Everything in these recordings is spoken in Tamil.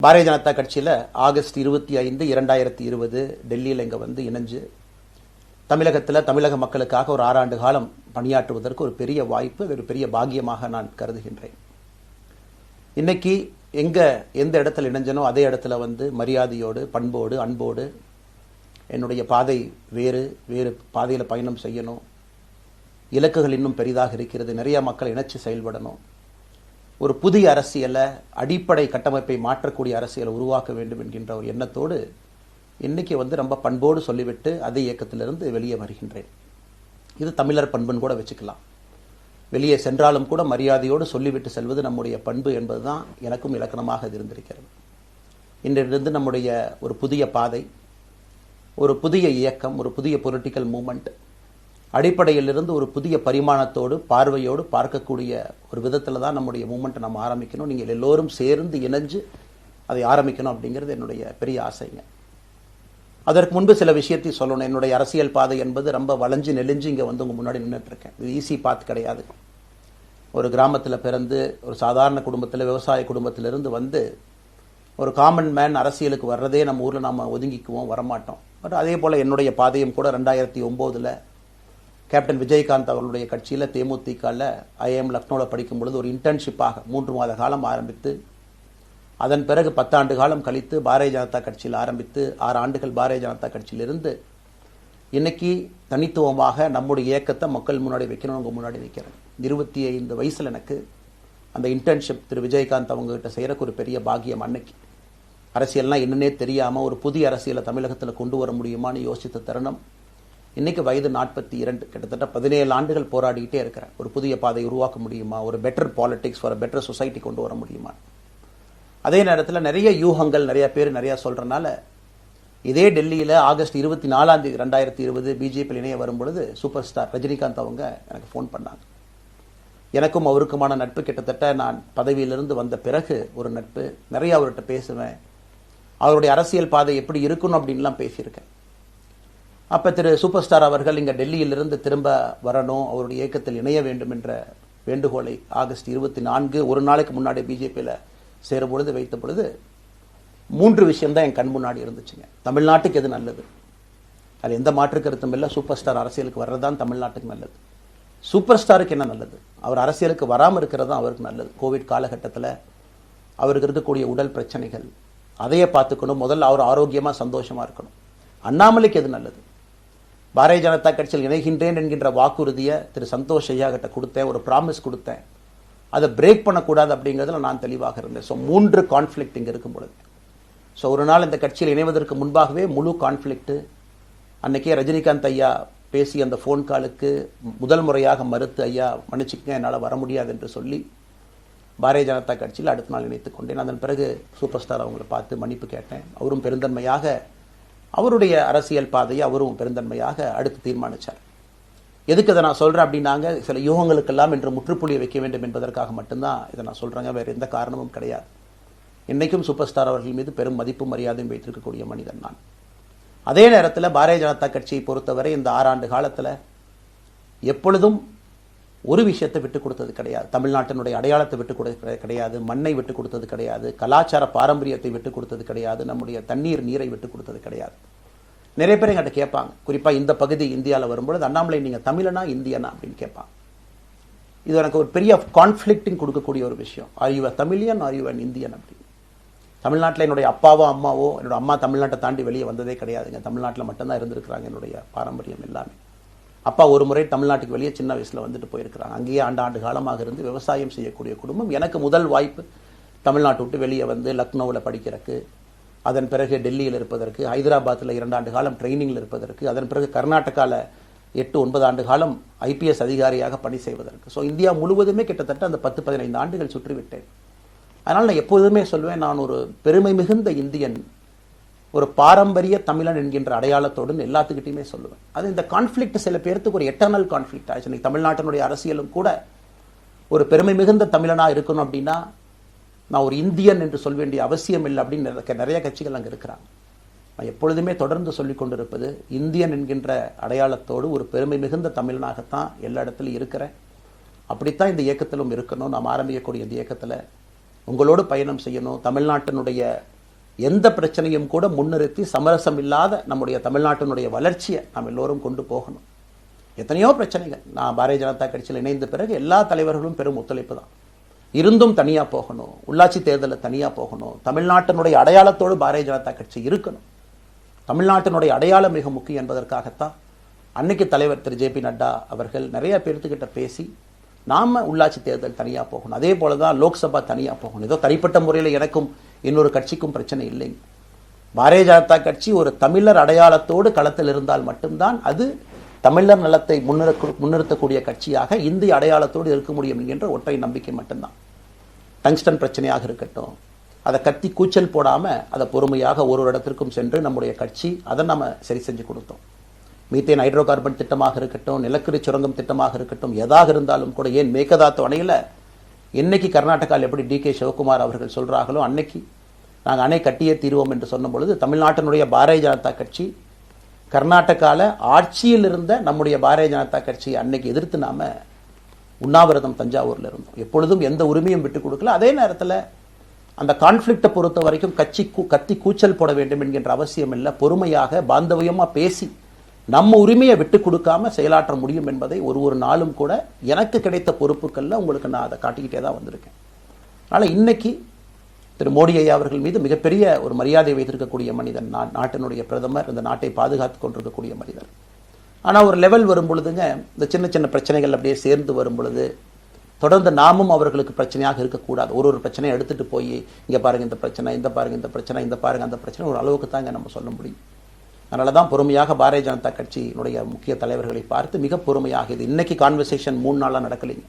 பாரதிய ஜனதா கட்சியில் ஆகஸ்ட் 25, 2020 டெல்லியில் இங்கே வந்து இணைஞ்சு தமிழகத்தில் தமிழக மக்களுக்காக ஒரு 6 ஆண்டு காலம் பணியாற்றுவதற்கு ஒரு பெரிய வாய்ப்பு, அது ஒரு பெரிய பாக்கியமாக நான் கருதுகின்றேன். இன்னைக்கு எந்த இடத்துல இணைஞ்சனோ அதே இடத்துல வந்து மரியாதையோடு, பண்போடு, அன்போடு என்னுடைய பாதை வேறு பாதையில் பயணம் செய்யணும். இலக்குகள் இன்னும் பெரிதாக இருக்கிறது. நிறைய மக்கள் இணைச்சு செயல்படணும். ஒரு புதிய அரசியலை, அடிப்படை கட்டமைப்பை மாற்றக்கூடிய அரசியலை உருவாக்க வேண்டும் என்கின்ற ஒரு எண்ணத்தோடு இன்னைக்கு வந்து ரொம்ப பண்போடு சொல்லிவிட்டு அதே இயக்கத்திலிருந்து வெளியே வருகின்றேன். இது தமிழர் பண்புன்னு கூட வச்சுக்கலாம். வெளியே சென்றாலும் கூட மரியாதையோடு சொல்லிவிட்டு செல்வது நம்முடைய பண்பு என்பதுதான் எனக்கும் இலக்கணமாக இது இருந்திருக்கிறது. இன்றிலிருந்து நம்முடைய ஒரு புதிய பாதை, ஒரு புதிய இயக்கம், ஒரு புதிய பொலிட்டிக்கல் மூமெண்ட், அடிப்படையிலிருந்து ஒரு புதிய பரிமாணத்தோடு, பார்வையோடு பார்க்கக்கூடிய ஒரு விதத்தில் தான் நம்முடைய மூமெண்ட்டை நம்ம ஆரம்பிக்கணும். நீங்கள் எல்லோரும் சேர்ந்து இணைஞ்சு அதை ஆரம்பிக்கணும் அப்படிங்கிறது என்னுடைய பெரிய ஆசைங்க. அதற்கு முன்பு சில விஷயத்தை சொல்லணும். என்னுடைய அரசியல் பாதை என்பது ரொம்ப வளைஞ்சு நெளிஞ்சு இங்கே வந்து உங்கள் முன்னாடி நின்றுட்டு இருக்கேன். இது ஈஸி பாத் கிடையாது. ஒரு கிராமத்தில் பிறந்து ஒரு சாதாரண குடும்பத்தில், விவசாய குடும்பத்திலிருந்து வந்து ஒரு காமன் மேன் அரசியலுக்கு வர்றதே நம்ம ஊரில் நம்ம ஒதுங்கிக்குவோம், வரமாட்டோம். பட் அதே போல் என்னுடைய பாதையும் கூட 2009 கேப்டன் விஜயகாந்த் அவர்களுடைய கட்சியில் தேமுதிகவில் ஐஎம் லக்னோவில் படிக்கும் பொழுது ஒரு இன்டர்ன்ஷிப்பாக 3 மாத காலம் ஆரம்பித்து, அதன் பிறகு 10 ஆண்டு காலம் கழித்து பாரதிய ஜனதா கட்சியில் ஆரம்பித்து 6 ஆண்டுகள் பாரதிய ஜனதா கட்சியிலிருந்து இன்னைக்கு தனித்துவமாக நம்முடைய இயக்கத்தை மக்கள் முன்னாடி வைக்கணும். உங்கள் முன்னாடி வைக்கிறேன். 25 வயசில் எனக்கு அந்த இன்டர்ன்ஷிப் திரு விஜயகாந்த் அவங்ககிட்ட செய்கிறக்கு ஒரு பெரிய பாக்கியம். அன்னைக்கு அரசியல்னால் என்னன்னே தெரியாமல் ஒரு புதிய அரசியலை தமிழகத்தில் கொண்டு வர முடியுமான்னு யோசித்த தருணம். இன்னைக்கு வயது 42, கிட்டத்தட்ட 17 ஆண்டுகள் போராடிக்கிட்டே இருக்கிறேன். ஒரு புதிய பாதை உருவாக்க முடியுமா, ஒரு பெட்டர் பாலிடிக்ஸ், ஒரு பெட்டர் சொசைட்டி கொண்டு வர முடியுமா. அதே நேரத்தில் நிறைய யூகங்கள், நிறைய பேர் நிறைய சொல்றதுனால இதே டெல்லியில் ஆகஸ்ட் 24, 2020 பிஜேபியில் இணைய வரும்பொழுது சூப்பர் ஸ்டார் ரஜினிகாந்த் அவங்க எனக்கு ஃபோன் பண்ணாங்க. எனக்கும் அவருக்குமான நட்பு கிட்டத்தட்ட நான் பதவியிலிருந்து வந்த பிறகு ஒரு நட்பு. நிறைய அவர்கிட்ட பேசுவேன். அவருடைய அரசியல் பாதை எப்படி இருக்கணும் அப்படின்லாம் பேசியிருக்கேன். அப்போ திரு சூப்பர் ஸ்டார் அவர்கள் இங்கே டெல்லியிலிருந்து திரும்ப வரணும், அவருடைய இயக்கத்தில் இணைய வேண்டும் என்ற வேண்டுகோளை ஆகஸ்ட் 24 ஒரு நாளைக்கு முன்னாடி பிஜேபியில் சேரும் பொழுது வைத்த பொழுது 3 விஷயம் தான் என் கண் முன்னாடி இருந்துச்சுங்க. தமிழ்நாட்டுக்கு எது நல்லது, அது எந்த மாற்று கருத்தும் இல்லை. சூப்பர் ஸ்டார் அரசியலுக்கு வர்றதுதான் தமிழ்நாட்டுக்கு நல்லது. சூப்பர் ஸ்டாருக்கு என்ன நல்லது, அவர் அரசியலுக்கு வராமல் இருக்கிறது தான் அவருக்கு நல்லது. கோவிட் காலகட்டத்தில் அவருக்கு இருக்கக்கூடிய உடல் பிரச்சனைகள், அதையே பார்த்துக்கணும். முதல்ல அவர் ஆரோக்கியமாக சந்தோஷமாக இருக்கணும். அண்ணாமலைக்கு எது நல்லது, பாரதிய ஜனதா கட்சியில் இணைகின்றேன் என்கின்ற வாக்குறுதியை திரு சந்தோஷ் ஐயா கிட்ட கொடுத்தேன், ஒரு ப்ராமிஸ் கொடுத்தேன். அதை பிரேக் பண்ணக்கூடாது அப்படிங்கிறதுல நான் தெளிவாக இருந்தேன். ஸோ 3 கான்ஃப்ளிக்ட் இங்கே இருக்கும் பொழுது, ஸோ ஒரு நாள் இந்த கட்சியில் இணைவதற்கு முன்பாகவே முழு கான்ஃப்ளிக்ட். அன்னைக்கே ரஜினிகாந்த் ஐயா பேசி அந்த ஃபோன் காலுக்கு முதல் முறையாக மறுத்து, ஐயா மன்னிச்சுக்கங்க என்னால் வர முடியாது என்று சொல்லி பாரதிய ஜனதா கட்சியில் அடுத்த நாள் இணைத்துக் கொண்டேன். அதன் பிறகு சூப்பர் ஸ்டார் அவங்களை பார்த்து மன்னிப்பு கேட்டேன். அவரும் பெருந்தன்மையாக அவருடைய அரசியல் பாதையை அவரும் பெருந்தன்மையாக அடுத்து தீர்மானித்தார். எதுக்கு இதை நான் சொல்கிறேன் அப்படின்னாங்க, சில யூகங்களுக்கெல்லாம் என்று முற்றுப்புள்ளியை வைக்க வேண்டும் என்பதற்காக மட்டும்தான் இதை நான் சொல்கிறேங்க. வேறு எந்த காரணமும் கிடையாது. இன்றைக்கும் சூப்பர் ஸ்டார் அவர்கள் மீது பெரும் மதிப்பும் மரியாதையும் வைத்திருக்கக்கூடிய மனிதன் நான். அதே நேரத்தில் பாரதிய ஜனதா கட்சியை பொறுத்தவரை இந்த 6 ஆண்டு காலத்தில் எப்பொழுதும் ஒரு விஷயத்தை விட்டுக் கொடுத்தது கிடையாது. தமிழ்நாட்டினுடைய அடையாளத்தை விட்டுக் கொடுத்தது கிடையாது, மண்ணை விட்டுக் கொடுத்தது கிடையாது, கலாச்சார பாரம்பரியத்தை விட்டுக் கொடுத்தது கிடையாது, நம்முடைய தண்ணீர் நீரை விட்டுக் கொடுத்தது கிடையாது. நிறைய பேர் எங்கிட்ட கேட்பாங்க, குறிப்பாக இந்த பகுதி இந்தியாவில் வரும்பொழுது, அண்ணாமலை நீங்கள் தமிழனா இந்தியனா அப்படின்னு கேட்பாங்க. இது எனக்கு ஒரு பெரிய கான்ஃப்ளிக்டிங் கொடுக்கக்கூடிய ஒரு விஷயம். Are you a Tamilian, are you an Indian அப்படின்னு. தமிழ்நாட்டில் என்னுடைய அப்பாவோ அம்மாவோ, என்னோட அம்மா தமிழ்நாட்டை தாண்டி வெளியே வந்ததே கிடையாதுங்க. தமிழ்நாட்டில் மட்டும்தான் இருந்திருக்கிறாங்க. என்னுடைய பாரம்பரியம் எல்லாமே. அப்பா ஒரு முறை தமிழ்நாட்டுக்கு வெளியே சின்ன வயசில் வந்துட்டு போயிருக்கிறாங்க. அங்கேயே ஆண்டு காலமாக இருந்து விவசாயம் செய்யக்கூடிய குடும்பம். எனக்கு முதல் வாய்ப்பு தமிழ்நாட்டை விட்டு வெளியே வந்து லக்னோவில் படிக்கிறதுக்கு, அதன் பிறகு டெல்லியில் இருப்பதற்கு, ஹைதராபாத்தில் 2 ஆண்டு காலம் ட்ரைனிங்கில் இருப்பதற்கு, அதன் பிறகு கர்நாடகாவில் 8-9 ஆண்டு காலம் IPS அதிகாரியாக பணி செய்வதற்கு. ஸோ இந்தியா முழுவதுமே கிட்டத்தட்ட அந்த 10-15 ஆண்டுகள் சுற்றிவிட்டேன். அதனால் நான் எப்போதுமே சொல்வேன், நான் ஒரு பெருமை மிகுந்த இந்தியன், ஒரு பாரம்பரிய தமிழன் என்கின்ற அடையாளத்தோடு எல்லாத்துக்கிட்டையுமே சொல்லுவேன். அது இந்த கான்ஃப்ளிக்ட் சில பேருக்கு ஒரு எட்டர்னல் கான்ஃப்ளிக்ட் ஆச்சு. இன்னைக்கு தமிழ்நாட்டினுடைய அரசியலும் கூட ஒரு பெருமை மிகுந்த தமிழனாக இருக்கணும் அப்படின்னா நான் ஒரு இந்தியன் என்று சொல்ல வேண்டிய அவசியம் இல்லை அப்படின்னு நிறைய கட்சிகள் அங்கே இருக்கிறாங்க. நான் எப்பொழுதுமே தொடர்ந்து சொல்லிக் கொண்டிருப்பது, இந்தியன் என்கின்ற அடையாளத்தோடு ஒரு பெருமை மிகுந்த தமிழனாகத்தான் எல்லா இடத்துலையும் இருக்கிறேன். அப்படித்தான் இந்த இயக்கத்திலும் இருக்கணும். நாம் ஆரம்பிக்கக்கூடிய இந்த இயக்கத்தில் உங்களோடு பயணம் செய்யணும். தமிழ்நாட்டினுடைய எந்த பிரச்சனையும் கூட முன்னிறுத்தி சமரசம் இல்லாத நம்முடைய தமிழ்நாட்டினுடைய வளர்ச்சியை நாம் எல்லோரும் கொண்டு போகணும். எத்தனையோ பிரச்சனைகள். நான் பாரதிய ஜனதா கட்சியில் இணைந்த பிறகு எல்லா தலைவர்களும் பெரும் ஒத்துழைப்பு தான். இருந்தும் தனியாக போகணும், உள்ளாட்சி தேர்தலில் தனியாக போகணும், தமிழ்நாட்டினுடைய அடையாளத்தோடு பாரதிய ஜனதா கட்சி இருக்கணும். தமிழ்நாட்டினுடைய அடையாளம் மிக முக்கியம் என்பதற்காகத்தான் அன்னைக்கு தலைவர் திரு ஜே பி நட்டா அவர்கள் நிறைய பேர்த்துக்கிட்ட பேசி நாம உள்ளாட்சி தேர்தல் தனியாக போகணும், அதே போல தான் லோக்சபா தனியாக போகணும். ஏதோ தனிப்பட்ட முறையில் எனக்கும் இன்னொரு கட்சிக்கும் பிரச்சனை இல்லைங்க. பாரதிய ஜனதா கட்சி ஒரு தமிழர் அடையாளத்தோடு களத்தில் இருந்தால் மட்டும்தான் அது தமிழர் நலத்தை முன்னிறுத்தக்கூடிய கட்சியாக இந்திய அடையாளத்தோடு இருக்க முடியும் என்கின்ற ஒற்றை நம்பிக்கை மட்டும்தான். டங்ஸ்டன் பிரச்சனையாக இருக்கட்டும், அதை கத்தி கூச்சல் போடாம அதை பொறுமையாக ஒரு இடத்திற்கும் சென்று நம்முடைய கட்சி அதை நம்ம சரி செஞ்சு கொடுத்தோம். மீத்தேன் ஹைட்ரோ கார்பன் திட்டமாக இருக்கட்டும், நிலக்கரி சுரங்கம் திட்டமாக இருக்கட்டும், எதாக இருந்தாலும் கூட, ஏன் மேகதாத்து அணையில் இன்னைக்கு கர்நாடகாவில் எப்படி டி.கே. சிவகுமார் அவர்கள் சொல்றாங்களோ அன்னைக்கு நாங்கள் அணை கட்டியே தீர்வோம் என்று சொன்ன பொழுது தமிழ்நாட்டினுடைய பாரதிய ஜனதா கட்சி கர்நாடகாவில் ஆட்சியில் இருந்த நம்முடைய பாரதிய ஜனதா கட்சியை அன்னைக்கு எதிர்த்து நாம உண்ணாவிரதம் தஞ்சாவூரில் இருந்தோம். எப்பொழுதும் எந்த உரிமையும் விட்டுக் கொடுக்கல. அதே நேரத்தில் அந்த கான்ஃப்ளிக்டை பொறுத்த வரைக்கும் கத்தி கூச்சல் போட வேண்டும் என்கின்ற அவசியம் இல்லை. பொறுமையாக பாந்தவியமாக பேசி நம்ம உரிமையை விட்டு கொடுக்காம செயலாற்ற முடியும் என்பதை ஒரு நாளும் கூட எனக்கு கிடைத்த பொறுப்புகளில் உங்களுக்கு நான் அதை காட்டிக்கிட்டே தான் வந்திருக்கேன். அதனால் இன்னைக்கு திரு மோடி ஐயா அவர்கள் மீது மிகப்பெரிய ஒரு மரியாதை வைத்திருக்கக்கூடிய மனிதன், நாட்டினுடைய பிரதமர், இந்த நாட்டை பாதுகாத்து கொண்டிருக்கக்கூடிய மனிதர். ஆனால் ஒரு லெவல் வரும் பொழுதுங்க, இந்த சின்ன சின்ன பிரச்சனைகள் அப்படியே சேர்ந்து வரும் பொழுது தொடர்ந்து நாமும் அவர்களுக்கு பிரச்சனையாக இருக்கக்கூடாது. ஒரு பிரச்சனையை எடுத்துட்டு போய் இங்கே பாருங்க இந்த பிரச்சனை, இந்த பாருங்க இந்த பிரச்சனை, இந்த பாருங்க அந்த பிரச்சனை, ஒரு அளவுக்கு தாங்க நம்ம சொல்ல முடியும். அதனால தான் பொறுமையாக பாரதிய ஜனதா கட்சியினுடைய முக்கிய தலைவர்களை பார்த்து மிக பொறுமையாக, இது இன்னைக்கு கான்வர்சேஷன் 3 நாளாக நடக்கலைங்க.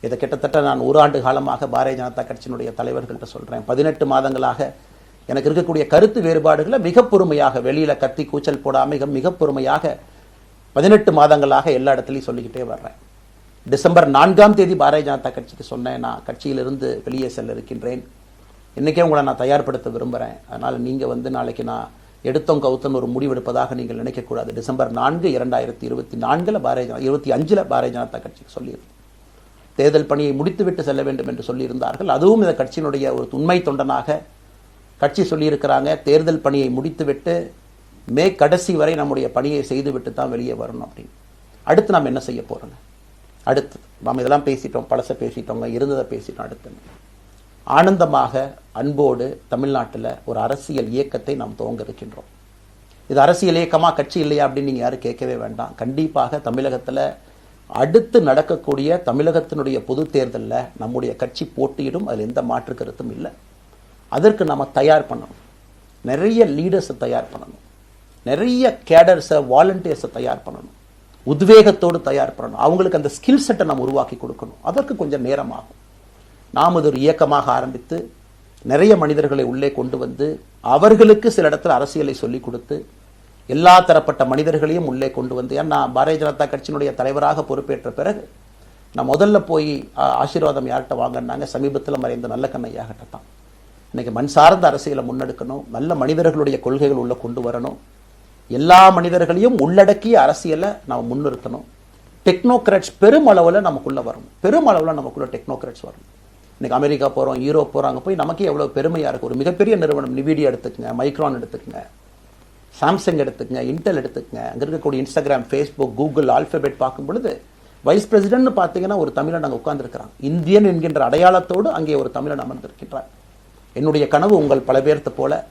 இதை கிட்டத்தட்ட நான் 1 ஆண்டு காலமாக பாரதிய ஜனதா கட்சியினுடைய தலைவர்கள்ட்ட சொல்கிறேன். 18 மாதங்களாக எனக்கு இருக்கக்கூடிய கருத்து வேறுபாடுகளை மிக பொறுமையாக, வெளியில் கத்தி கூச்சல் போடாமல் மிக பொறுமையாக 18 மாதங்களாக எல்லா இடத்துலையும் சொல்லிக்கிட்டே வர்றேன். டிசம்பர் 4ஆம் தேதி பாரதிய ஜனதா கட்சிக்கு சொன்னேன், நான் கட்சியிலிருந்து வெளியே செல்ல இருக்கின்றேன், இன்றைக்கே உங்களை நான் தயார்படுத்த விரும்புகிறேன். அதனால் நீங்கள் நாளைக்கு நான் எடுத்தோம் கவுத்தன் ஒரு முடிவெடுப்பதாக நீங்கள் நினைக்கக்கூடாது. டிசம்பர் 4, 2024 25 பாரதிய ஜனதா கட்சிக்கு சொல்லியிருந்தேன். தேர்தல் பணியை முடித்துவிட்டு செல்ல வேண்டும் என்று சொல்லியிருந்தார்கள். அதுவும் இந்த கட்சியினுடைய ஒரு உண்மை தொண்டனாக கட்சி சொல்லியிருக்கிறாங்க, தேர்தல் பணியை முடித்துவிட்டு மே கடைசி வரை நம்முடைய பணியை செய்துவிட்டு தான் வெளியே வரணும் அப்படின்னு. அடுத்து நாம் என்ன செய்ய போறோங்க? அடுத்து நாம் இதெல்லாம் பேசிட்டோம், பழச பேசிட்டோங்க, இருந்ததை பேசிட்டோம். அடுத்து ஆனந்தமாக அன்போடு தமிழ்நாட்டில் ஒரு அரசியல் இயக்கத்தை நாம் துவங்க இருக்கின்றோம். இது அரசியல் இயக்கமா கட்சி இல்லையா அப்படின்னு நீங்க யாரும் கேட்கவே வேண்டாம். கண்டிப்பாக தமிழகத்தில் அடுத்து நடக்கக்கூடிய தமிழகத்தினுடைய பொது தேர்தலில் நம்முடைய கட்சி போட்டியிடும், அதில் எந்த மாற்று கருத்தும் இல்லை. அதற்கு நம்ம தயார் பண்ணணும், நிறைய லீடர்ஸை தயார் பண்ணணும், நிறைய கேடர்ஸை வாலண்டியர்ஸை தயார் பண்ணணும், உத்வேகத்தோடு தயார் பண்ணணும், அவங்களுக்கு அந்த ஸ்கில் செட்டை நம்ம உருவாக்கி கொடுக்கணும். அதற்கு கொஞ்சம் நேரம் ஆகும். நாம் அது ஒரு இயக்கமாக ஆரம்பித்து நிறைய மனிதர்களை உள்ளே கொண்டு வந்து அவர்களுக்கு சில இடத்துல அரசியலை சொல்லிக் கொடுத்து எல்லா தரப்பட்ட மனிதர்களையும் உள்ளே கொண்டு வந்து, ஏன்னா பாரதிய ஜனதா கட்சியினுடைய தலைவராக பொறுப்பேற்ற பிறகு நான் முதல்ல போய் ஆசீர்வாதம் யார்கிட்ட வாங்கினாங்க, சமீபத்தில் மறைந்த நல்ல கண்ணையாகிட்ட தான். இன்னைக்கு மண் சார்ந்த அரசியலை முன்னெடுக்கணும், நல்ல மனிதர்களுடைய கொள்கைகள் உள்ள கொண்டு வரணும், எல்லா மனிதர்களையும் உள்ளடக்கிய அரசியலை நாம் முன்னிறுத்தணும். டெக்னோக்ராட்ஸ் பெருமளவில் நமக்குள்ள வரணும், பெருமளவில் நமக்குள்ள டெக்னோக்ராட்ஸ் வரணும். இன்னைக்கு அமெரிக்கா போகிறோம், யூரோப் போகிறோம், அங்கே போய் நமக்கே எவ்வளோ பெருமையாக இருக்குது. ஒரு மிகப்பெரிய நிறுவனம் நிவிடியா எடுத்துக்கங்க, மைக்ரான் எடுத்துக்கங்க, சாம்சங் எடுத்துக்கங்க, இன்டெல் எடுத்துக்கங்க, அங்கே இருக்கக்கூடிய இன்ஸ்டாகிராம், ஃபேஸ்புக், கூகுள், ஆல்பபெட் பார்க்கும் பொழுது வைஸ் பிரசிடென்ட்னு பார்த்தீங்கன்னா ஒரு தமிழன் அங்கே உட்கார்ந்துருக்கிறான். இந்தியன் என்கின்ற அடையாளத்தோடு அங்கே ஒரு தமிழன் அமர்ந்திருக்கின்றார். என்னுடைய கனவு உங்கள் பல பேர்த்த போல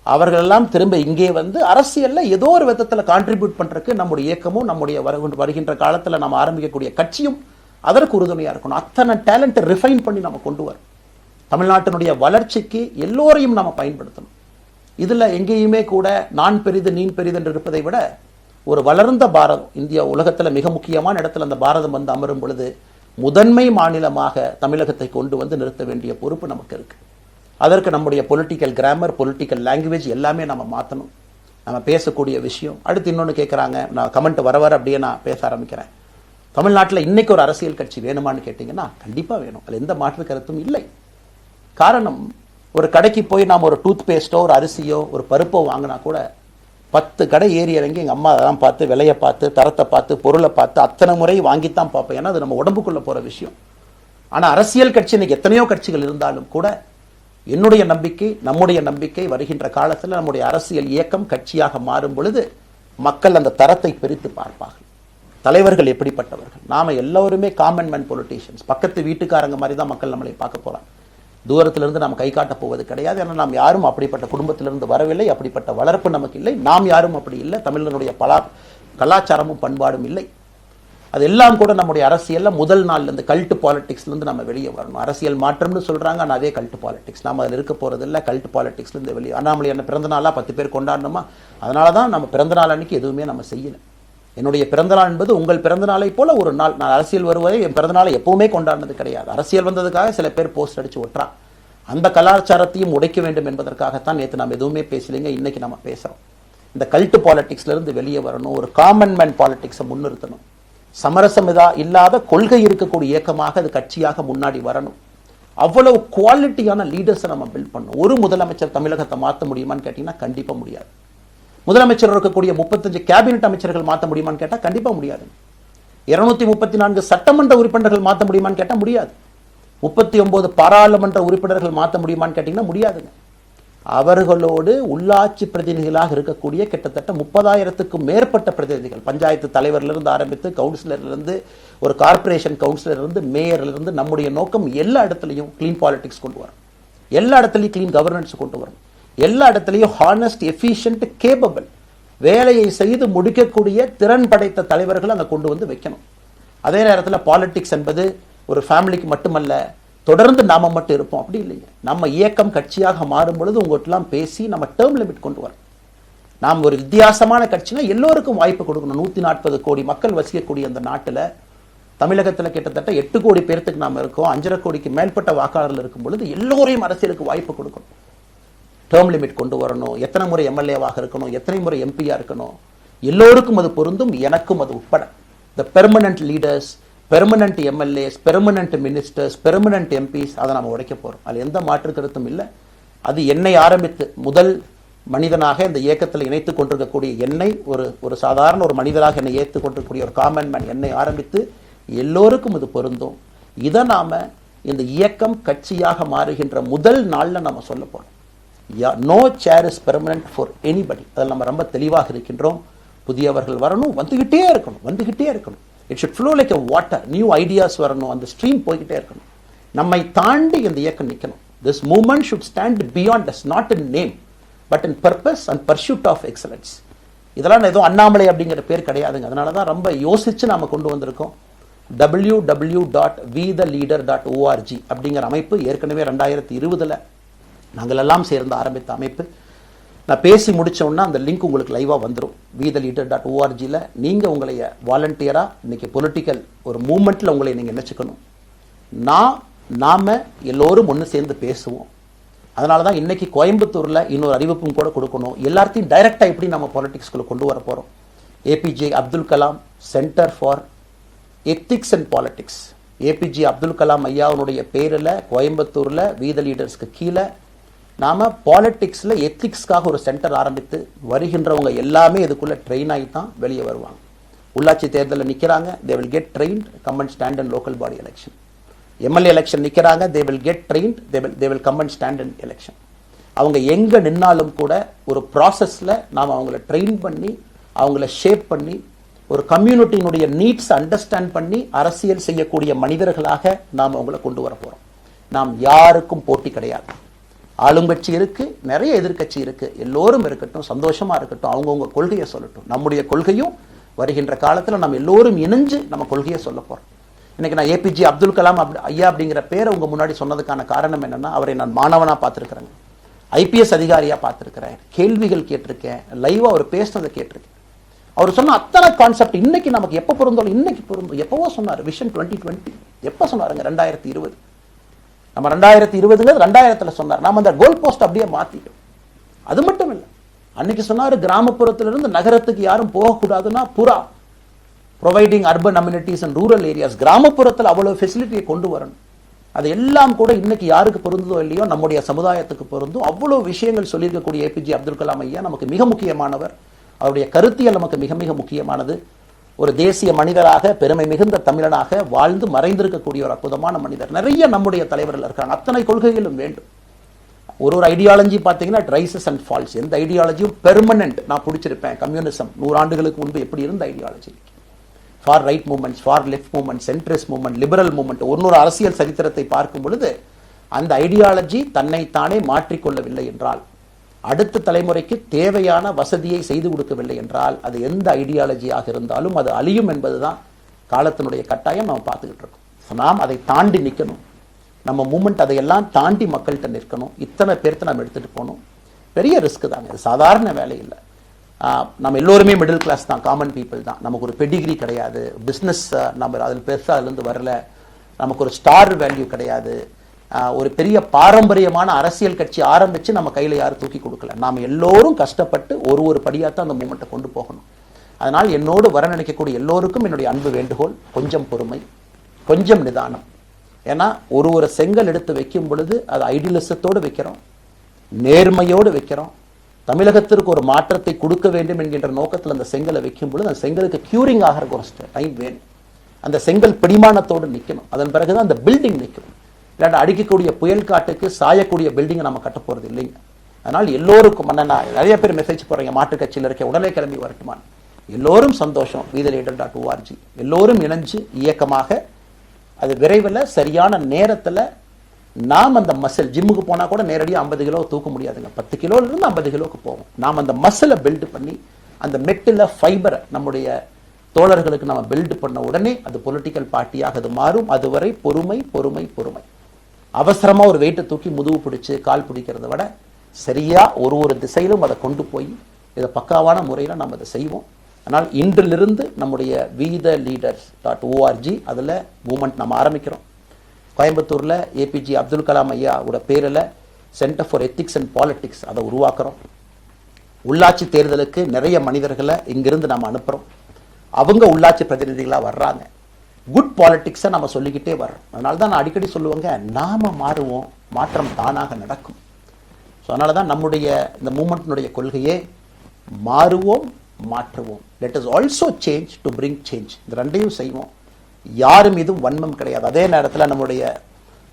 அவர்களெல்லாம் திரும்ப இங்கே வந்து அரசியலில் ஏதோ ஒரு விதத்தில் கான்ட்ரிபியூட் பண்ணுறதுக்கு நம்முடைய இயக்கமும் நம்முடைய வருகின்ற காலத்தில் நம்ம ஆரம்பிக்கக்கூடிய கட்சியும் அதற்கு உறுதுணையாக இருக்கணும். அத்தனை டேலண்ட்டை ரிஃபைன் பண்ணி நம்ம கொண்டு வரோம். தமிழ்நாட்டினுடைய வளர்ச்சிக்கு எல்லோரையும் நம்ம பயன்படுத்தணும். இதில் எங்கேயுமே கூட நான் பெரிது நீ பெரிது என்று இருப்பதை விட ஒரு வளர்ந்த பாரதம், இந்தியா உலகத்தில் மிக முக்கியமான இடத்துல அந்த பாரதம் வந்து அமரும் பொழுது முதன்மை மாநிலமாக தமிழகத்தை கொண்டு வந்து நிறுத்த வேண்டிய பொறுப்பு நமக்கு இருக்கு. அதற்கு நம்முடைய பொலிட்டிக்கல் கிராமர், பொலிட்டிக்கல் லாங்குவேஜ் எல்லாமே நம்ம மாற்றணும். நம்ம பேசக்கூடிய விஷயம். அடுத்து இன்னொன்று கேட்குறாங்க, நான் கமெண்ட் வர அப்படியே நான் பேச ஆரம்பிக்கிறேன். தமிழ்நாட்டில் இன்னைக்கு ஒரு அரசியல் கட்சி வேணுமான்னு கேட்டிங்கன்னா கண்டிப்பாக வேணும், அதில் எந்த மாற்று கருத்தும் இல்லை. காரணம், ஒரு கடைக்கு போய் நாம் ஒரு டூத் பேஸ்ட்டோ ஒரு அரிசியோ ஒரு பருப்போ வாங்கினா கூட 10 கடை ஏறி இறங்கி எங்கள் அம்மா அதெல்லாம் பார்த்து விலையை பார்த்து தரத்தை பார்த்து பொருளை பார்த்து அத்தனை முறை வாங்கித்தான் பார்ப்பேன். ஏன்னா அது நம்ம உடம்புக்குள்ளே போகிற விஷயம். ஆனா அரசியல் கட்சி இன்னைக்கு எத்தனையோ கட்சிகள் இருந்தாலும் கூட என்னுடைய நம்பிக்கை, நம்முடைய நம்பிக்கை, வருகின்ற காலத்தில் நம்முடைய அரசியல் இயக்கம் கட்சியாக மாறும் பொழுது மக்கள் அந்த தரத்தை பிரித்து பார்ப்பார்கள். தலைவர்கள் எப்படிப்பட்டவர்கள்? நாம எல்லோருமே காமன் மேன் பொலிட்டீஷியன்ஸ். பக்கத்து வீட்டுக்காரங்க மாதிரி தான் மக்கள் நம்மளை பார்க்க போறாங்க. தூரத்திலிருந்து நாம் கை காட்ட போவது கிடையாது. ஏன்னா நாம் யாரும் அப்படிப்பட்ட குடும்பத்திலிருந்து வரவில்லை, அப்படிப்பட்ட வளர்ப்பு நமக்கு இல்லை, நாம் யாரும் அப்படி இல்லை, தமிழனுடைய கலாச்சாரமும் பண்பாடும் இல்லை. அதெல்லாம் கூட நம்முடைய அரசியல்ல முதல் நாள்ல இருந்து கல்ட் பாலிடிக்ஸ்ல இருந்து நம்ம வெளியே வரணும். அரசியல் மாற்றம்னு சொல்றாங்க, ஆனால் அதே கல்ட் பாலிடிக்ஸ். நாம அதில் இருக்க போறது இல்லை. கல்ட் பாலிடிக்ஸ்ல இருந்து வெளியே. அண்ணாமலை என்ன பிறந்த நாளா 10 பேர் கொண்டாடணுமா? அதனாலதான் நம்ம பிறந்த நாள் அன்னைக்கு எதுவுமே நம்ம செய்யல. என்னுடைய பிறந்த நாள் என்பது உங்கள் பிறந்த நாளை போல ஒரு நாள். நான் அரசியல் வருவதை என் பிறந்த நாளை எப்பவுமே கொண்டாடினது கிடையாது. அரசியல் வந்ததுக்காக சில பேர் போஸ்ட் அடிச்சு ஒட்டுறான். அந்த கலாச்சாரத்தையும் உடைக்க வேண்டும் என்பதற்காகத்தான் நேற்று நம்ம எதுவுமே பேசலைங்க, இன்னைக்கு நம்ம பேசுறோம். இந்த கல்ட் பாலிடிக்ஸ்ல இருந்து வெளியே வரணும். ஒரு காமன் மேன் பாலிடிக்ஸை முன்னிறுத்தணும். சமரசம் இல்லாத கொள்கை இருக்கக்கூடிய இயக்கமாக அது கட்சியாக முன்னாடி வரணும். அவ்வளவு குவாலிட்டியான லீடர்ஸை நம்ம பில்ட் பண்ணணும். ஒரு முதலமைச்சர் தமிழகத்தை மாற்ற முடியுமான்னு கேட்டீங்கன்னா கண்டிப்பா முடியாது. முதலமைச்சர் இருக்கக்கூடிய 35 கேபினெட் அமைச்சர்கள் மாற்ற முடியுமான்னு கேட்டா கண்டிப்பா முடியாது. 234 சட்டமன்ற உறுப்பினர்கள் மாற்ற முடியுமான்னு கேட்டா முடியாது. 39 பாராளுமன்ற உறுப்பினர்கள் மாற்ற முடியுமான்னு கேட்டீங்கன்னா முடியாதுங்க. அவர்களோடு உள்ளாட்சி பிரதிநிதிகளாக இருக்கக்கூடிய கிட்டத்தட்ட 30,000க்கும் மேற்பட்ட பிரதிநிதிகள், பஞ்சாயத்து தலைவரிலிருந்து ஆரம்பித்து கவுன்சிலரிலிருந்து ஒரு கார்பரேஷன் கவுன்சிலரிலிருந்து மேயரிலிருந்து, நம்முடைய நோக்கம் எல்லா இடத்துலையும் கிளீன் பாலிடிக்ஸ் கொண்டு வரும், எல்லா இடத்துலையும் கிளீன் கவர்னன்ஸ் கொண்டு வரும், எல்லா இடத்துலையும் ஹானஸ்ட், எஃபிஷியன்ட், கேபபிள், வேலையை செய்து முடிக்கக்கூடிய திறன் படைத்த தலைவர்கள் அங்கே கொண்டு வந்து வைக்கணும். அதே நேரத்தில் பாலிடிக்ஸ் என்பது ஒரு ஃபேமிலிக்கு மட்டுமல்ல, தொடர்ந்து நாம மட்டும் இருப்போம் அப்படி இல்லைங்க. நம்ம இயக்கம் கட்சியாக மாறும் பொழுது உங்கள்கிட்டலாம் பேசி நம்ம டேர்ம் லிமிட் கொண்டு வரோம். நாம் ஒரு வித்தியாசமான கட்சினா எல்லோருக்கும் வாய்ப்பு கொடுக்கணும். 140 கோடி மக்கள் வசிக்கக்கூடிய அந்த நாட்டில், தமிழகத்தில் கிட்டத்தட்ட 8 கோடி பேர்த்துக்கு நாம் இருக்கோம். 5.5 கோடிக்கு மேற்பட்ட வாக்காளர்கள் இருக்கும் பொழுது எல்லோரையும் அரசியலுக்கு வாய்ப்பு கொடுக்கணும். டேர்ம் லிமிட் கொண்டு வரணும். எத்தனை முறை எம்எல்ஏவாக இருக்கணும், எத்தனை முறை எம்பியா இருக்கணும், எல்லோருக்கும் அது பொருந்தும், எனக்கும் அது உட்பட. The permanent leaders, permanent MLAs, permanent ministers, permanent MPs, அதை நம்ம உடைக்க போறோம். அது எந்த மாற்று கருத்தும் இல்லை. அது என்னை ஆரம்பித்து முதல் மனிதனாக இந்த இயக்கத்தில் இணைத்துக் கொண்டிருக்கக்கூடிய என்னை, ஒரு சாதாரண ஒரு மனிதராக என்னை ஏற்றுக் கொண்டிருக்கக்கூடிய ஒரு காமன் மேன் என்னை ஆரம்பித்து எல்லோருக்கும் இது பொருந்தும். இதை நாம இந்த இயக்கம் கட்சியாக மாறுகின்ற முதல் நாள்ல நம்ம சொல்ல போறோம். No chair is permanent for anybody. அதில் நம்ம ரொம்ப தெளிவாக இருக்கின்றோம். புதியவர்கள் வரணும், வந்துகிட்டே இருக்கணும். It should flow like a water. New ideas வரணும், அந்த ஸ்ட்ரீம் போய்கிட்டே இருக்கணும். நம்மை தாண்டி இந்த இயக்கம் நிற்கணும். This movement should stand beyond us, not in name but in purpose and pursuit of excellence. இதெல்லாம் ஏதோ அண்ணாமலை அப்படிங்கிற பேர் கிடையாதுங்க. அதனால தான் ரொம்ப யோசிச்சு நாம கொண்டு வந்திருக்கோம். www.vetheleader.org அப்படிங்கிற அமைப்பு ஏற்கனவே 2020 நாங்கள் எல்லாம் சேர்ந்து ஆரம்பித்த அமைப்பு. நான் பேசி முடிச்சோன்னா அந்த லிங்க் உங்களுக்கு லைவா வந்துடும். vetheleader.org-ல நீங்க உங்களை வாலண்டியரா இன்னைக்கு பொலிட்டிக்கல் ஒரு மூவ்மெண்ட்ல உங்களை நீங்க நினைச்சுக்கணும். நாம எல்லோரும் ஒன்று சேர்ந்து பேசுவோம். அதனாலதான் இன்னைக்கு கோயம்புத்தூர்ல இன்னொரு அறிவிப்பும் கூட கொடுக்கணும். எல்லாத்தையும் டைரக்டா எப்படி நம்ம பாலிடிக்ஸ்குள்ள கொண்டு வர போறோம். APJ Abdul Kalam centre for ethics and politics, APJ Abdul Kalam ஐயாவுடைய பேரில் கோயம்புத்தூர்ல வீத லீடர்ஸ்க்கு கீழே நாம பாலிடிக்ஸ்ல எத்திக்ஸ்க்காக ஒரு சென்டர் ஆரம்பித்து வருகின்றவங்க எல்லாமே இதுக்குள்ள ட்ரெயின் ஆகி தான் வெளியே வருவாங்க. உள்ளாட்சி தேர்தலில் நிற்கிறாங்க, they will get trained, come and stand in local body election. MLA election நிற்கிறாங்க, they will get trained, they will come and stand in election. அவங்க எங்க நின்னாலும் கூட ஒரு ப்ராசஸ்ல நாம அவங்கள ட்ரெயின் பண்ணி, அவங்கள ஷேப் பண்ணி, ஒரு கம்யூனிட்டியினுடைய நீட்ஸ் அண்டர்ஸ்டாண்ட் பண்ணி அரசியல் செய்யக்கூடிய மனிதர்களாக நாம் அவங்கள கொண்டு வர போறோம். நாம் யாருக்கும் போட்டி கிடையாது. ஆளுங்கட்சி இருக்கு, நிறைய எதிர்கட்சி இருக்கு, எல்லோரும் இருக்கட்டும், சந்தோஷமா இருக்கட்டும், அவங்கவுங்க கொள்கையை சொல்லட்டும். நம்முடைய கொள்கையும் வருகின்ற காலத்தில் நம்ம எல்லோரும் இணைஞ்சு நம்ம கொள்கையை சொல்ல போறோம். இன்னைக்கு நான் ஏபிஜே அப்துல் கலாம் ஐயா அப்படிங்கிற பேரை உங்க முன்னாடி சொன்னதுக்கான காரணம் என்னன்னா, அவரை நான் மாணவனா பார்த்திருக்கிறேன், ஐபிஎஸ் அதிகாரியா பார்த்திருக்கிறேன், கேள்விகள் கேட்டிருக்கேன், லைவா அவர் பேசினதை கேட்டிருக்கேன். அவர் சொன்ன அத்தனை கான்செப்ட் இன்னைக்கு நமக்கு எப்ப பொருந்தோம், இன்னைக்கு பொருந்தும். எப்பவோ சொன்னார் விஷன் 2020, எப்ப சொன்னாருங்க? 2020. நம்ம 2020 2000 சொன்னார். நாம அந்த கோல் போஸ்ட் அப்படியே மாத்திட்டோம். அது மட்டும் இல்லை, அன்னைக்கு சொன்னாரு கிராமப்புறத்திலிருந்து நகரத்துக்கு யாரும் போகக்கூடாதுன்னா புறா providing urban amenities and rural areas, கிராமப்புறத்தில் அவ்வளவு ஃபெசிலிட்டியை கொண்டு வரணும். அது எல்லாம் கூட இன்னைக்கு யாருக்கு பொருந்ததோ இல்லையோ நம்முடைய சமுதாயத்துக்கு பொருந்தும். அவ்வளவு விஷயங்கள் சொல்லியிருக்கக்கூடிய ஏபிஜே அப்துல் கலாம் ஐயா நமக்கு மிக முக்கியமானவர். அவருடைய கருத்தியல் நமக்கு மிக மிக முக்கியமானது. ஒரு தேசிய மனிதராக பெருமை மிகுந்த தமிழனாக வாழ்ந்து மறைந்திருக்கக்கூடிய ஒரு அற்புதமான மனிதர். நிறைய நம்முடைய தலைவர்கள் இருக்காங்க. அத்தனை கொள்கைகளும் வேண்டும். ஒரு ஐடியாலஜி பார்த்தீங்கன்னா ரைசஸ் அண்ட் ஃபால்ஸ். எந்த ஐடியாலஜியும் பெர்மனன்ட் நான் பிடிச்சிருப்பேன். கம்யூனிசம் 100 ஆண்டுகளுக்கு முன்பு எப்படி இருந்த ideology, for right movement, for left movement, centrist movement, liberal movement, ஒரு அரசியல் சரித்திரத்தை பார்க்கும் பொழுது அந்த ஐடியாலஜி தன்னைத்தானே மாற்றிக்கொள்ளவில்லை என்றால், அடுத்த தலைமுறைக்கு தேவையான வசதியை செய்து கொடுக்கவில்லை என்றால், அது எந்த ஐடியாலஜியாக இருந்தாலும் அது அழியும் என்பதுதான் காலத்தினுடைய கட்டாயம். நம்ம பார்த்துக்கிட்டு இருக்கோம். நாம் அதை தாண்டி நிற்கணும். நம்ம மூமெண்ட் அதையெல்லாம் தாண்டி மக்கள்கிட்ட நிற்கணும். இத்தனை பேர்த்த நம்ம எடுத்துட்டு போகணும். பெரிய ரிஸ்க் தாங்க, இது சாதாரண வேலை இல்லை. நம்ம எல்லோருமே மிடில் கிளாஸ் தான், காமன் பீப்புள் தான். நமக்கு ஒரு பெடிகிரி கிடையாது, பிஸ்னஸ் நம்ம அதில் பெருசாக அதுலேருந்து வரல, நமக்கு ஒரு ஸ்டார் வேல்யூ கிடையாது, ஒரு பெரிய பாரம்பரியமான அரசியல் கட்சி ஆரம்பித்து நம்ம கையில் யாரும் தூக்கி கொடுக்கல. நாம் எல்லோரும் கஷ்டப்பட்டு ஒரு படியாத்தான் அந்த மூமெண்ட்டை கொண்டு போகணும். அதனால் என்னோடு வர நினைக்கக்கூடிய எல்லோருக்கும் என்னுடைய அன்பு வேண்டுகோள், கொஞ்சம் பொறுமை, கொஞ்சம் நிதானம். ஏன்னா ஒரு செங்கல் எடுத்து வைக்கும் பொழுது அது ஐடியலிசத்தோடு வைக்கிறோம், நேர்மையோடு வைக்கிறோம். தமிழகத்திற்கு ஒரு மாற்றத்தை கொடுக்க வேண்டும் என்கின்ற நோக்கத்தில் அந்த செங்கலை வைக்கும் பொழுது அந்த செங்கலுக்கு கியூரிங் ஆகிறதுக்கு ஒரு டைம் வேணும். அந்த செங்கல் பிடிமானத்தோடு நிற்கணும். அதன் பிறகுதான் அந்த பில்டிங் நிற்கும். இல்லாட்ட அடிக்கக்கூடிய புயல் காட்டுக்கு சாயக்கூடிய பில்டிங்கை நம்ம கட்ட போகிறது இல்லைங்க. அதனால் எல்லோருக்கும் நிறைய பேர் மெசேஜ் போடுறீங்க, மாற்றுக் கட்சியில் இருக்க உடனே கிளம்பி வரட்டுமான். எல்லோரும் சந்தோஷம். wetheLeader.org எல்லோரும் இணைஞ்சு இயக்கமாக அது விரைவில் சரியான நேரத்தில் நாம் அந்த மசில், ஜிம்முக்கு போனால் கூட நேரடியாக 50 கிலோ தூக்க முடியாதுங்க, 10 கிலோலேருந்து 50 கிலோவுக்கு போகும். நாம் அந்த மசிலை பில்டு பண்ணி அந்த மெட்டில் ஃபைபரை நம்முடைய தோழர்களுக்கு நம்ம பில்டு பண்ண உடனே அது பொலிட்டிக்கல் பார்ட்டியாக அது மாறும். அதுவரை பொறுமை பொறுமை பொறுமை. அவசரமாக ஒரு வெயிட்டை தூக்கி முதுகு பிடிச்சி கால் பிடிக்கிறத விட சரியாக ஒரு திசையிலும் அதை கொண்டு போய் இதை பக்காவான முறையில் நம்ம அதை செய்வோம். ஆனால் இன்றிலிருந்து நம்முடைய wetheLeaders.org அதில் மூமெண்ட் நம்ம ஆரம்பிக்கிறோம். கோயம்புத்தூரில் ஏபிஜே அப்துல் கலாம் ஐயாவோட பேரில் centre for ethics and politics அதை உருவாக்குறோம். உள்ளாட்சி தேர்தலுக்கு நிறைய மனிதர்களை இங்கிருந்து நம்ம அனுப்புகிறோம். அவங்க உள்ளாட்சி பிரதிநிதிகளாக வர்றாங்க. குட் பாலிட்டிக்ஸை நம்ம சொல்லிக்கிட்டே வர்றோம். அதனால தான் நான் அடிக்கடி சொல்லுவாங்க, நாம மாறுவோம், மாற்றம் தானாக நடக்கும். ஸோ அதனால தான் நம்முடைய இந்த மூமெண்ட்டினுடைய கொள்கையே மாறுவோம், மாற்றுவோம். Let us also change to bring change. இந்த ரெண்டையும் செய்வோம். யாரும் இதுவும் வன்மம் கிடையாது. அதே நேரத்தில் நம்முடைய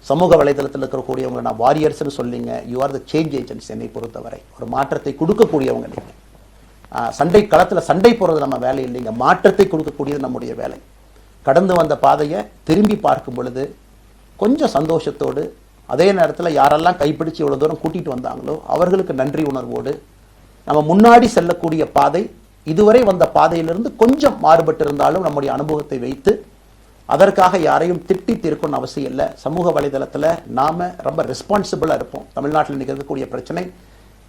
சமூக வலைதளத்தில் இருக்கக்கூடியவங்க நான் வாரியர்ஸ்னு சொல்லிங்க, you are the change agents. என்னை பொறுத்தவரை ஒரு மாற்றத்தை கொடுக்கக்கூடியவங்க நீங்கள். சண்டை களத்தில் சண்டை போடுறது நம்ம வேலை இல்லைங்க, மாற்றத்தை கொடுக்கக்கூடியது நம்முடைய வேலை. கடந்து வந்த பாதையை திரும்பி பார்க்கும் பொழுது கொஞ்சம் சந்தோஷத்தோடு, அதே நேரத்தில் யாரெல்லாம் கைப்பிடிச்சு இவ்வளோ தூரம் கூட்டிகிட்டு வந்தாங்களோ அவர்களுக்கு நன்றி உணர்வோடு, நம்ம முன்னாடி செல்லக்கூடிய பாதை இதுவரை வந்த பாதையிலிருந்து கொஞ்சம் மாறுபட்டு இருந்தாலும் நம்முடைய அனுபவத்தை வைத்து அதற்காக யாரையும் திட்டி தீர்க்கணும்னு அவசியம் இல்லை. சமூக வலைதளத்தில் நாம் ரொம்ப ரெஸ்பான்சிபிளாக இருப்போம். தமிழ்நாட்டில் இன்றைக்கி இருக்கக்கூடிய பிரச்சனை,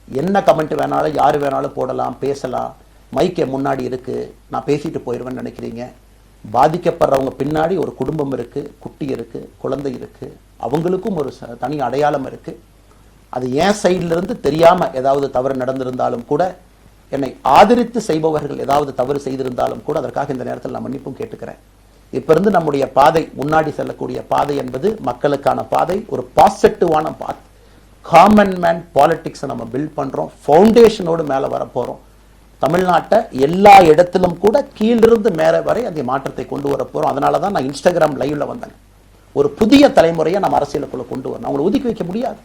என்ன கமெண்ட் வேணாலும் யார் வேணாலும் போடலாம், பேசலாம், மைக்கே முன்னாடி இருக்குது, நான் பேசிட்டு போயிடுவேன்னு நினைக்கிறீங்க. பாதிக்கப்படுறவங்க பின்னாடி ஒரு குடும்பம் இருக்குது, குட்டி இருக்குது, குழந்தை இருக்குது, அவங்களுக்கும் ஒரு தனி அடையாளம் இருக்குது. அது என் சைட்லேருந்து தெரியாமல் ஏதாவது தவறு நடந்திருந்தாலும் கூட, என்னை ஆதரித்து செய்பவர்கள் ஏதாவது தவறு செய்திருந்தாலும் கூட அதற்காக இந்த நேரத்தில் நான் மன்னிப்பும் கேட்டுக்கிறேன். இப்போ இருந்து நம்முடைய பாதை, முன்னாடி செல்லக்கூடிய பாதை என்பது மக்களுக்கான பாதை, ஒரு பாசிட்டிவான பாத். காமன் மேன் பாலிட்டிக்ஸை நம்ம பில்ட் பண்ணுறோம், ஃபவுண்டேஷனோடு மேலே வரப்போகிறோம். தமிழ்நாட்டை எல்லா இடத்திலும் கூட கீழிருந்து மேலே வரை அந்த மாற்றத்தை கொண்டு வர போகிறோம். அதனால தான் நான் இன்ஸ்டாகிராம் லைவ்ல வந்தேன். ஒரு புதிய தலைமுறையை நம்ம அரசியலுக்குள்ள கொண்டு வரணும். அவங்களை ஒதுக்கி வைக்க முடியாது.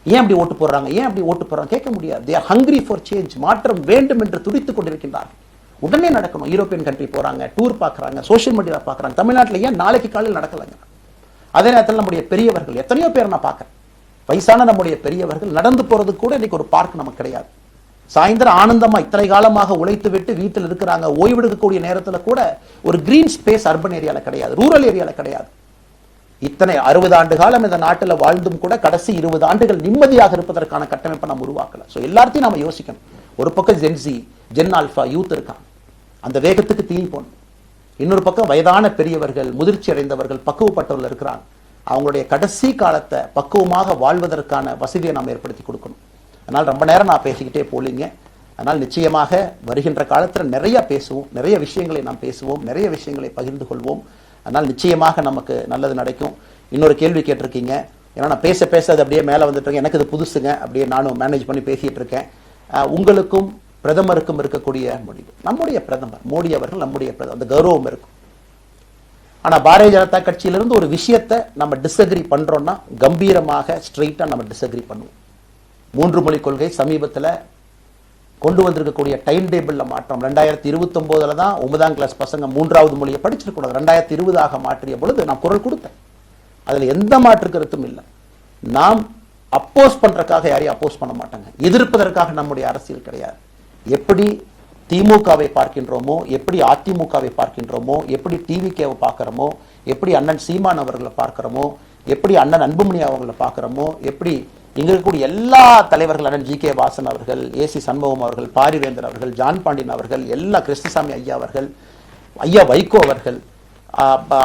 ஏன் அப்படி ஓட்டு போடுறாங்க, ஏன் அப்படி ஓட்டு போடுறாங்க கேட்க முடியாது. They are hungry for change. மாற்றம் வேண்டும் என்று துடித்துக் கொண்டிருக்கின்றார்கள். உடனே நடக்கணும். யூரோப்பியன் கண்ட்ரி போறாங்க, டூர் பார்க்குறாங்க, சோஷியல் மீடியாவில் பார்க்குறாங்க. தமிழ்நாட்டில் ஏன் நாளைக்கு காலையில் நடக்கலைங்க? அதே நேரத்தில் நம்முடைய பெரியவர்கள் எத்தனையோ பேர் நான் பார்க்குறேன். வயசான நம்முடைய பெரியவர்கள் நடந்து போறதுக்கு கூட இன்னைக்கு ஒரு பார்க் நமக்கு கிடையாது. சாயந்தரம் ஆனந்தமா இத்தனை காலமாக உழைத்து விட்டு வீட்டில் இருக்கிறாங்க. ஓய்வெடுக்கக்கூடிய நேரத்தில் கூட ஒரு கிரீன் ஸ்பேஸ் அர்பன் ஏரியாவில் கிடையாது, ரூரல் ஏரியாவில் கிடையாது. இத்தனை 60 ஆண்டு காலம் இந்த நாட்டில் வாழ்ந்தும் கூட கடைசி 20 ஆண்டுகள் நிம்மதியாக இருப்பதற்கான கட்டமைப்பை நம்ம உருவாக்கல. ஸோ எல்லாத்தையும் நம்ம யோசிக்கணும். ஒரு பக்கம் ஜென்சி, ஜென் ஆல்ஃபா யூத் இருக்காங்க, அந்த வேகத்துக்கு தீனி போகணும். இன்னொரு பக்கம் வயதான பெரியவர்கள், முதிர்ச்சி அடைந்தவர்கள், பக்குவப்பட்டவர்கள் இருக்கிறாங்க. அவங்களுடைய கடைசி காலத்தை பக்குவமாக வாழ்வதற்கான வசதியை நாம் ஏற்படுத்தி கொடுக்கணும். அதனால் ரொம்ப நேரம் நான் பேசிக்கிட்டே போலிங்க. அதனால் நிச்சயமாக வருகின்ற காலத்தில் நிறைய பேசுவோம், நிறைய விஷயங்களை நாம் பேசுவோம், நிறைய விஷயங்களை பகிர்ந்து கொள்வோம். அதனால் நிச்சயமாக நமக்கு நல்லது நடக்கும். இன்னொரு கேள்வி கேட்டிருக்கீங்க, ஏன்னா நான் பேச அது அப்படியே மேலே வந்துட்டு இருக்கேன். எனக்கு இது புதுசுங்க, அப்படியே நானும் மேனேஜ் பண்ணி பேசிகிட்டு இருக்கேன். உங்களுக்கும் பிரதமருக்கும் இருக்கக்கூடிய முடிவு. நம்முடைய பிரதமர் மோடி அவர்கள் நம்முடைய பிரதமர், அந்த கௌரவம் இருக்கும். ஆனா பாரதிய ஜனதா கட்சியிலிருந்து ஒரு விஷயத்தை நம்ம டிஸ்அக்ரி பண்றோம்னா கம்பீரமாக ஸ்ட்ரெயிட்டா நம்ம டிஸ்அக்ரி பண்ணுவோம். 3 மொழி கொள்கை சமீபத்தில் கொண்டு வந்திருக்கக்கூடிய டைம் டேபிள்ல மாற்றம் 2029 தான் 9ஆம் கிளாஸ் பசங்க 3வது மொழியை படிச்சிருக்கூடாது, 2020 மாற்றிய பொழுது நான் குரல் கொடுத்தேன். அதுல எந்த மாற்று கருத்தும் இல்லை. நாம் அப்போஸ் பண்றதுக்காக யாரையும் அப்போஸ் பண்ண மாட்டாங்க, எதிர்ப்பதற்காக நம்முடைய அரசியல் கிடையாது. எப்படி திமுகவை பார்க்கின்றோமோ, எப்படி அதிமுகவை பார்க்கின்றோமோ, எப்படி டிவிகேவை பார்க்கிறோமோ, எப்படி அண்ணன் சீமான் அவர்களை பார்க்கிறோமோ, எப்படி அண்ணன் அன்புமணி அவர்களை பார்க்கிறோமோ, எப்படி இங்க இருக்கக்கூடிய எல்லா தலைவர்கள், அண்ணன் ஜி.கே. வாசன் அவர்கள், ஏசி சண்முகம் அவர்கள், பாரிவேந்தர் அவர்கள், ஜான் பாண்டியன் அவர்கள், எல்லா கிருஷ்ணசாமி ஐயா அவர்கள், ஐயா வைகோ அவர்கள்,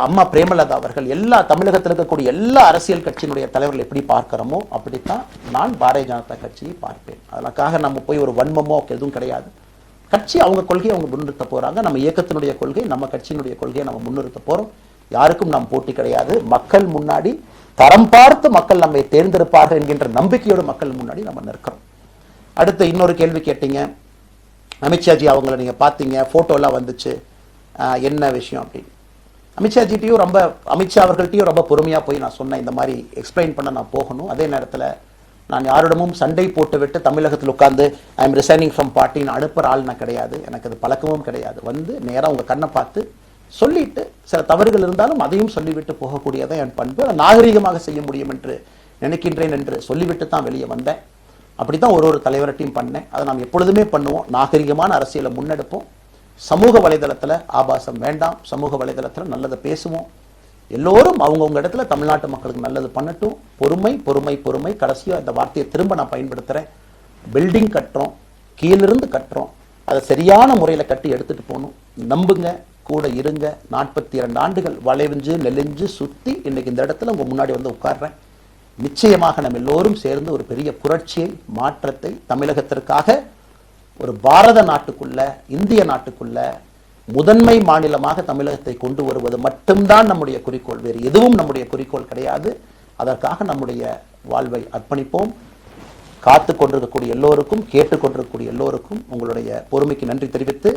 அம்மா பிரேமலதா அவர்கள், எல்லா தமிழகத்தில் இருக்கக்கூடிய எல்லா அரசியல் கட்சியினுடைய தலைவர்கள் எப்படி பார்க்கிறோமோ அப்படித்தான் நான் பாரதிய ஜனதா கட்சியை பார்ப்பேன். அதற்காக நம்ம போய் ஒரு வன்மமோ எதுவும் கிடையாது. கட்சி அவங்க கொள்கையை அவங்க முன்னிறுத்த போறாங்க. நம்ம இயக்கத்தினுடைய கொள்கை, நம்ம கட்சியினுடைய கொள்கையை நம்ம முன்னிறுத்த போறோம். யாருக்கும் நாம் போட்டி கிடையாது. மக்கள் முன்னாடி தரம் பார்த்து மக்கள் நம்மை தேர்ந்தெடுப்பார்கள் என்கின்ற நம்பிக்கையோடு மக்கள் முன்னாடி நம்ம நிற்கிறோம். அடுத்து இன்னொரு கேள்வி கேட்டீங்க, அமித்ஷாஜி அவங்கள நீங்க பார்த்தீங்க, போட்டோலாம் வந்துச்சு, என்ன விஷயம் அப்படின்னு. அமித்ஷாஜிட்டையும் அமித்ஷா அவர்கள்ட்டையும் ரொம்ப பொறுமையா போய் நான் சொன்னேன், இந்த மாதிரி எக்ஸ்பிளைன் பண்ண நான் போகணும். அதே நேரத்தில் நான் யாரிடமும் சண்டை போட்டு விட்டு தமிழகத்தில் உட்கார்ந்து ஐ எம் ரிசைனிங் ஃப்ரம் பார்ட்டின்னு அனுப்புற ஆள் நான் கிடையாது. எனக்கு அது பழக்கமும் கிடையாது. வந்து நேராக உங்க கண்ணை பார்த்து சொல்லிட்டு, சில தவறுகள் இருந்தாலும் அதையும் சொல்லிவிட்டு போகக்கூடியதான் என் பண்பு. நாகரீகமாக செய்ய முடியும் என்று நினைக்கின்றேன் என்று சொல்லிவிட்டு தான் வெளியே வந்தேன். அப்படித்தான் ஒரு தலைவர்கிட்டையும் பண்ணேன். அதை நாம் எப்பொழுதுமே பண்ணுவோம். நாகரிகமான அரசியலை முன்னெடுப்போம். சமூக வலைதளத்தில் ஆபாசம் வேண்டாம். சமூக வலைதளத்தில் நல்லதை பேசுவோம். எல்லோரும் அவங்கவுங்க இடத்துல தமிழ்நாட்டு மக்களுக்கு நல்லது பண்ணட்டும். பொறுமை பொறுமை பொறுமை. கடைசியாக இந்த வார்த்தையை திரும்ப நான் பயன்படுத்துகிறேன். பில்டிங் கட்டுறோம், கீழிருந்து கட்டுறோம், அதை சரியான முறையில் கட்டி எடுத்துட்டு போகணும். நம்புங்க, கூட இருங்க. 42 ஆண்டுகள் வளைவிஞ்சு நெலிஞ்சு சுற்றி இன்னைக்கு இந்த இடத்துல உங்க முன்னாடி வந்து உட்கார்றேன். நிச்சயமாக நம்ம எல்லோரும் சேர்ந்து ஒரு பெரிய புரட்சியை, மாற்றத்தை தமிழகத்திற்காக, ஒரு பாரத நாட்டுக்குள்ள, இந்திய நாட்டுக்குள்ள முதன்மை மாநிலமாக தமிழகத்தை கொண்டு வருவது மட்டும்தான் நம்முடைய குறிக்கோள். வேறு எதுவும் நம்முடைய குறிக்கோள் கிடையாது. அதற்காக நம்முடைய வாழ்வை அர்ப்பணிப்போம். காத்து கொண்டிருக்கக்கூடிய எல்லோருக்கும், கேட்டுக்கொண்டிருக்கக்கூடிய எல்லோருக்கும் உங்களுடைய பொறுமைக்கு நன்றி தெரிவித்து